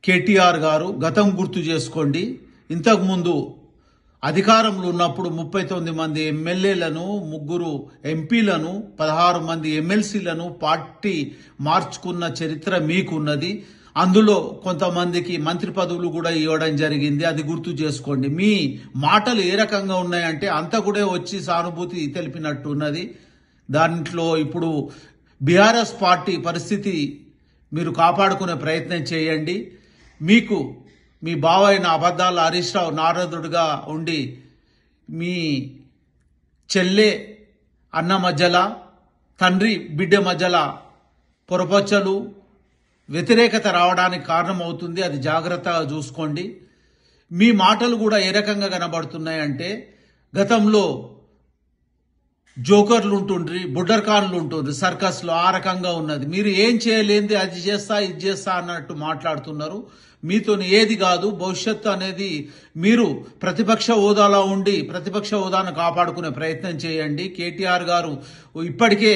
కేటీఆర్ గారు గతం గుర్తు చేసుకోండి. ఇంతకుముందు అధికారంలో ఉన్నప్పుడు 39 మంది ఎమ్మెల్యేలను, 3 ఎంపీలను, 16 మంది ఎమ్మెల్సీలను పార్టీ మార్చుకున్న చరిత్ర మీకున్నది. అందులో కొంతమందికి మంత్రి పదవులు కూడా ఇవ్వడం జరిగింది. అది గుర్తు చేసుకోండి. మీ మాటలు ఏ రకంగా ఉన్నాయంటే అంత కూడా వచ్చి సానుభూతి తెలిపినట్టు ఉన్నది. దాంట్లో ఇప్పుడు బీఆర్ఎస్ పార్టీ పరిస్థితి మీరు కాపాడుకునే ప్రయత్నం చేయండి. మీకు మీ బావైన అబద్ధాల హరీష్ రావు నారదుడిగా ఉండి మీ చెల్లె అన్న మధ్యల, తండ్రి బిడ్డ మధ్యల పొరపచ్చలు, వ్యతిరేకత రావడానికి కారణమవుతుంది. అది జాగ్రత్తగా చూసుకోండి. మీ మాటలు కూడా ఏ రకంగా కనబడుతున్నాయంటే గతంలో జోకర్లు ఉంటుండ్రి, బుడ్డర్ఖాన్లు ఉంటుండ్రి సర్కస్లో, ఆ రకంగా ఉన్నది. మీరు ఏం చేయలేంది అది చేస్తా ఇది చేస్తా అన్నట్టు మాట్లాడుతున్నారు. మీతో ఏది కాదు. భవిష్యత్తు అనేది మీరు ప్రతిపక్ష హోదాలో ఉండి ప్రతిపక్ష హోదాను కాపాడుకునే ప్రయత్నం చేయండి. కేటీఆర్ గారు ఇప్పటికే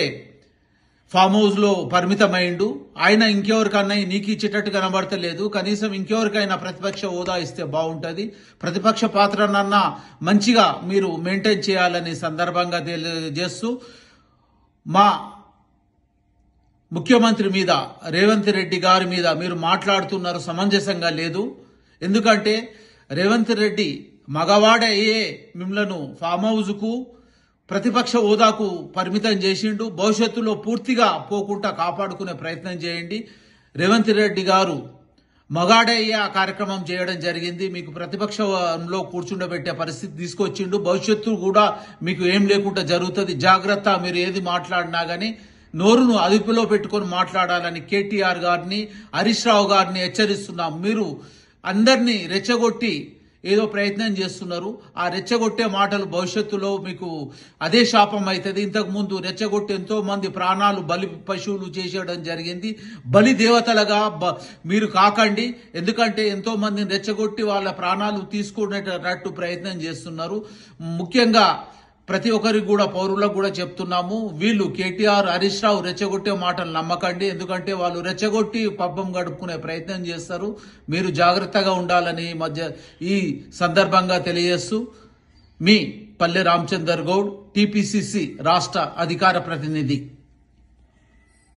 ఫామ్ హౌస్ లో పరిమితమైండు. ఆయన ఇంకెవరికన్నా నీకు ఇచ్చేటట్టు కనబడతలేదు. కనీసం ఇంకెవరికైనా ప్రతిపక్ష హోదా ఇస్తే బాగుంటది. ప్రతిపక్ష పాత్రనన్నా మంచిగా మీరు మెయింటైన్ చేయాలని సందర్భంగా తెలియజేస్తూ, మా ముఖ్యమంత్రి మీద, రేవంత్ రెడ్డి గారి మీద మీరు మాట్లాడుతున్నారు సమంజసంగా లేదు. ఎందుకంటే రేవంత్ రెడ్డి మగవాడయ్యే మిమ్మలను ఫామ్ హౌస్ కు, ప్రతిపక్ష హోదాకు పరిమితం చేసిండు. భవిష్యత్తులో పూర్తిగా పోకుండా కాపాడుకునే ప్రయత్నం చేయండి. రేవంత్ రెడ్డి గారు మగాడయ్యే కార్యక్రమం చేయడం జరిగింది. మీకు ప్రతిపక్షంలో కూర్చుండబెట్టే పరిస్థితి తీసుకొచ్చిండు. భవిష్యత్తు కూడా మీకు ఏం లేకుండా జరుగుతుంది. జాగ్రత్త. మీరు ఏది మాట్లాడినా గానీ నోరును అదుపులో పెట్టుకొని మాట్లాడాలని కేటీఆర్ గారిని, హరీష్ రావు గారిని హెచ్చరిస్తున్నాం. మీరు అందరినీ రెచ్చగొట్టి ఏదో ప్రయత్నం చేస్తున్నారు. ఆ రెచ్చగొట్టే మాటలు భవిష్యత్తులో మీకు అదే శాపం అవుతుంది. ఇంతకు ముందు రెచ్చగొట్టి ఎంతో మంది ప్రాణాలు బలి పశువులు చేసేయడం జరిగింది. బలి దేవతలుగా మీరు కాకండి. ఎందుకంటే ఎంతో మందిని రెచ్చగొట్టి వాళ్ళ ప్రాణాలు తీసుకునేటట్టు ప్రయత్నం చేస్తున్నారు. ముఖ్యంగా ప్రతి ఒక్కరికి కూడా, పౌరులకు కూడా చెప్తున్నాము, వీళ్ళు కేటీఆర్, హరీష్ రావు రెచ్చగొట్టే మాటలు నమ్మకండి. ఎందుకంటే వాళ్ళు రెచ్చగొట్టి పబ్బం గడుపుకునే ప్రయత్నం చేస్తారు. మీరు జాగ్రత్తగా ఉండాలని ఈ సందర్భంగా తెలియజేస్తూ, మీ పల్లె రామచందర్ గౌడ్, టీపీసీసీ రాష్ట్ర అధికార ప్రతినిధి.